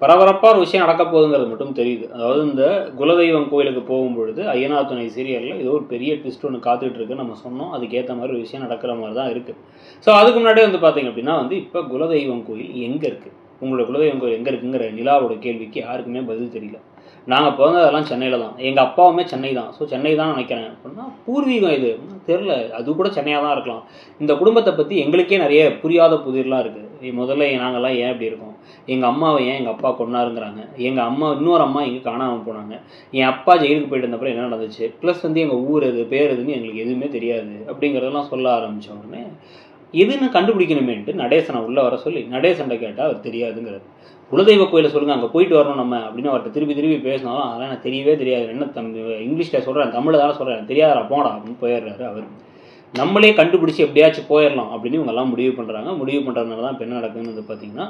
பரபரப்பாக ஒரு விஷயம் நடக்க போகுதுங்கிறது மட்டும் தெரியுது. அதாவது இந்த குலதெய்வம் கோயிலுக்கு போகும்பொழுது ஐயனார் துணை சீரியலில் ஏதோ ஒரு பெரிய ட்விஸ்ட் ஒன்று காத்துட்டு இருக்கு. நம்ம சொன்னோம், அதுக்கேற்ற மாதிரி ஒரு விஷயம் நடக்கிற மாதிரி தான் இருக்குது. ஸோ அதுக்கு முன்னாடியே வந்து பார்த்தீங்க அப்படின்னா வந்து இப்போ குலதெய்வம் கோயில் எங்கே இருக்குது, உங்களோட குலதெய்வம் கோயில் எங்கே இருக்குங்கிற நிலாவோட கேள்விக்கு யாருக்குமே பதில் தெரியல. நாங்கள் பிறந்ததெல்லாம் சென்னையில் தான், எங்கள் அப்பாவுமே சென்னை தான். ஸோ சென்னை தான் நினைக்கிறேன் அப்படின்னா பூர்வீகம் இது தெரில, அது கூட சென்னையாக தான் இருக்கலாம். இந்த குடும்பத்தை பற்றி எங்களுக்கே நிறைய புரியாத புதிர்லாம் இருக்குது. முதல்ல நாங்கள்லாம் ஏன் இப்படி இருக்கோம், எங்கள் அம்மாவை ஏன் எங்கள் அப்பா கொன்னாருங்கிறாங்க, எங்கள் அம்மா இன்னொரு அம்மா எங்கே காணாமல் போனாங்க, என் அப்பா ஜெயிலுக்கு போயிட்டு இருந்தப்பறம் என்ன நடந்துச்சு, ப்ளஸ் வந்து எங்கள் ஊர் எது பேர் எதுன்னு எங்களுக்கு எதுவுமே தெரியாது அப்படிங்கிறதெல்லாம் சொல்ல ஆரம்பித்த உடனே எதுன்னு கண்டுபிடிக்கணுமேன்ட்டு நடேசனை உள்ளே வர சொல்லி நடேசன்ட்ட கேட்டால் அவர் தெரியாதுங்கிறது. குலதெய்வ கோயிலை சொல்லுங்கள், அங்கே போயிட்டு வரணும் நம்ம அப்படின்னு அவர்கிட்ட திருப்பி பேசினாலும் அதெல்லாம் எனக்கு தெரியவே தெரியாது, என்ன இங்கிலீஷில் சொல்கிறேன் தமிழில் தானே சொல்கிறேன், தெரியாதா போடா அப்படின்னு போயிடுறாரு அவர். நம்மளே கண்டுபிடிச்சி எப்படியாச்சும் போயிடலாம் அப்படின்னு இவங்கெல்லாம் முடிவு பண்ணுறாங்க. முடிவு பண்ணுறதுனால தான் இப்போ என்ன நடக்குதுன்னு வந்து பார்த்தீங்கன்னா,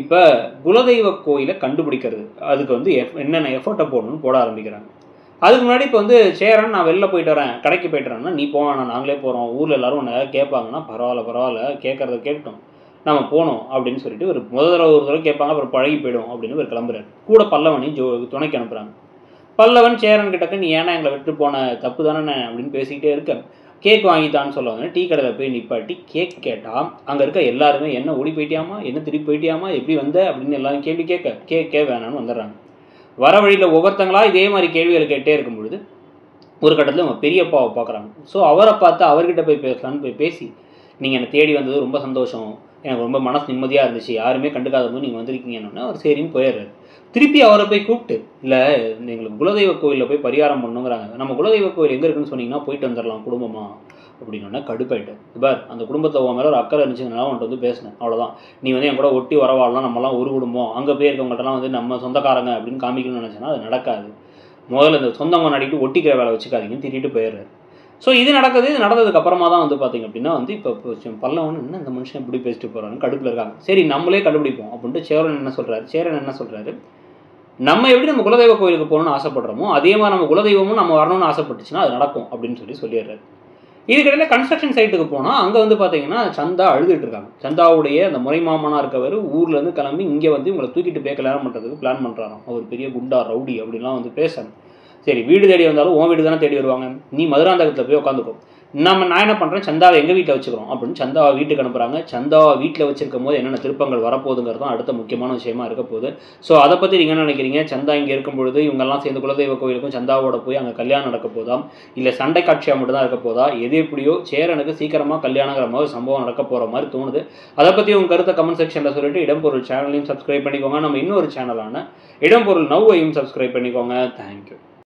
இப்போ குலதெய்வ கோயிலை கண்டுபிடிக்கிறது அதுக்கு வந்து என்னென்ன எஃபர்ட்டை போடணும்னு போட ஆரம்பிக்கிறாங்க. அதுக்கு முன்னாடி இப்போ வந்து சேரன் நான் வெளில போயிட்டு வரேன், கடைக்கு போயிட்டு வரேன்னா நீ போவேன் நாங்களே போகிறோம், ஊரில் எல்லோரும் ஒன்று கேட்பாங்கன்னா பரவாயில்ல கேட்குறத கேட்டோம் நம்ம போனோம் அப்படின்னு சொல்லிட்டு ஒரு ஒரு தடவை கேட்பாங்க, அப்புறம் பழகி போயிடும் அப்படின்னு ஒரு கிளம்புறாரு. கூட பல்லவனையும் துணைக்கு அனுப்புகிறாங்க. பல்லவன் சேரன் கிட்டக்க நீ ஏன்னா எங்களை விட்டு போன தப்பு தானே அப்படின்னு பேசிக்கிட்டே இருக்க, கேக் வாங்கித்தான்னு சொல்லுவாங்க. டீ கடையில் போய் நிப்பாட்டி கேக் கேட்டால் அங்கே இருக்க எல்லாருமே என்ன ஓடி போயிட்டியாமா, என்ன திருப்பி போயிட்டியாமா, எப்படி வந்த அப்படின்னு எல்லாரும் கேள்வி கேட்க வேணான்னு வந்துடுறாங்க. வர வழியில் ஒவ்வொருத்தங்களா இதே மாதிரி கேள்விகள் கேட்டே இருக்கும் பொழுது ஒரு கட்டத்தில் அவங்க பெரியப்பாவை பார்க்குறாங்க. ஸோ அவரை பார்த்து அவர்கிட்ட போய் பேசலான்னு போய் பேசி, நீங்கள் என்னை தேடி வந்தது ரொம்ப சந்தோஷம், எனக்கு ரொம்ப மனசு நிம்மதியாக இருந்துச்சு, யாருமே கண்டுக்காத போது நீங்கள் வந்திருக்கீங்கன்னு அவர் சரின்னு போயிடுறாரு. திருப்பி அவரை போய் கூப்பிட்டு இல்லை எங்களுக்கு குலதெய்வ கோயிலில் போய் பரிகாரம் பண்ணுங்கிறாங்க, நம்ம குலதெய்வ கோயில் எங்கே இருக்குன்னு சொன்னீங்கன்னா போயிட்டு வந்துடலாம் குடும்பமா அப்படின்னா கடுப்பாயிட்டு. பார் அந்த குடும்பத்தை உன் மேலே ஒரு அக்கறை இருந்துச்சுனால அவன்கிட்ட வந்து பேசினேன், அவ்வளோதான், நீ வந்து என் கூட ஒட்டி வரவாடலாம், நம்மலாம் ஒரு குடும்பம், அங்கே போய் இருக்கவங்கள்ட்டலாம் வந்து நம்ம சொந்தக்காரங்க அப்படின்னு காமிக்கணும்னு நினச்சேன்னா அது நடக்காது, முதல்ல இந்த சொந்தவங்க நடிக்கிட்டு ஒட்டிக்கிற வேலை வச்சுக்காதீங்கன்னு திட்டிட்டு போயிடுறாரு. ஸோ இது நடக்குது. இது நடந்ததுக்கு அப்புறமா தான் வந்து பார்த்தீங்க அப்படின்னா வந்து இப்போ பல்லவன் என்ன இந்த மனுஷன் இப்படி பேசிட்டு போகிறான்னு கடுப்பில் இருக்காங்க. சரி நம்மளே கண்டுபிடிப்போம் அப்படின்ட்டு சேரன் என்ன சொல்கிறாரு, நம்ம எப்படி நம்ம குலதெய்வ கோயிலுக்கு போகணும்னு ஆசைப்படுறோமோ அதே மாதிரி நம்ம குலதெய்வமும் நம்ம வரணும்னு ஆசைப்பட்டுச்சுன்னா அது நடக்கும் அப்படின்னு சொல்லிடுறாரு. இதுக்கிடையில் கன்ஸ்ட்ரக்ஷன் சைட்டுக்கு போனால் அங்கே வந்து பார்த்தீங்கன்னா சந்தா அழுதுட்டு இருக்காங்க. சந்தாவுடைய அந்த முறைமாமனாக இருக்கவர் ஊர்லேருந்து கிளம்பி இங்கே வந்து இவங்களை தூக்கிட்டு போய் கல்யாணம் பண்ணுறதுக்கு பிளான் பண்ணுறாராம். அவர் பெரிய குண்டா ரவுடி அப்படின்லாம் வந்து பேசணும். சரி வீடு தேடி வந்தாலும் உன் வீடு தானே தேடி வருவாங்க, நீ மதுராந்தகத்தில் போய் உட்காந்துக்கோ, நான் என்ன பண்ணுறேன் சந்தாவை எங்கள் வீட்டில் வச்சுக்கிறோம் அப்படின்னு சந்தாவை வீட்டுக்கு அனுப்புகிறாங்க. சந்தாவை வீட்டில் வச்சிருக்கும் போது என்னென்ன திருப்பங்கள் வரப்போகுதுங்கிறது தான் அடுத்த முக்கியமான விஷயமா இருக்க போகுது. ஸோ அதை பற்றி நீங்கள் என்ன நினைக்கிறீங்க? சந்தா இங்கே இருக்கும் பொழுது இவங்கெல்லாம் சேர்ந்து குலதெய்வ கோயிலுக்கும் சந்தாவோட போய் அங்கே கல்யாணம் நடக்க போதாம், இல்லை சண்டை காட்சியாக மட்டும் தான் இருக்க போதா, எது எப்படியோ சேரனுக்கு சீக்கிரமாக கல்யாணங்கிற மாதிரி சம்பவம் நடக்க போகிற மாதிரி தோணுது. அதை பற்றி உங்கள் கருத்தை கமெண்ட் செக்ஷனில் சொல்லிட்டு இடம்பொருள் சேனலையும் சப்ஸ்கிரைப் பண்ணிக்கோங்க. நம்ம இன்னொரு சேனலான இடம்பொருள் நவ்வையும் சப்ஸ்கிரைப் பண்ணிக்கோங்க. தேங்க்யூ.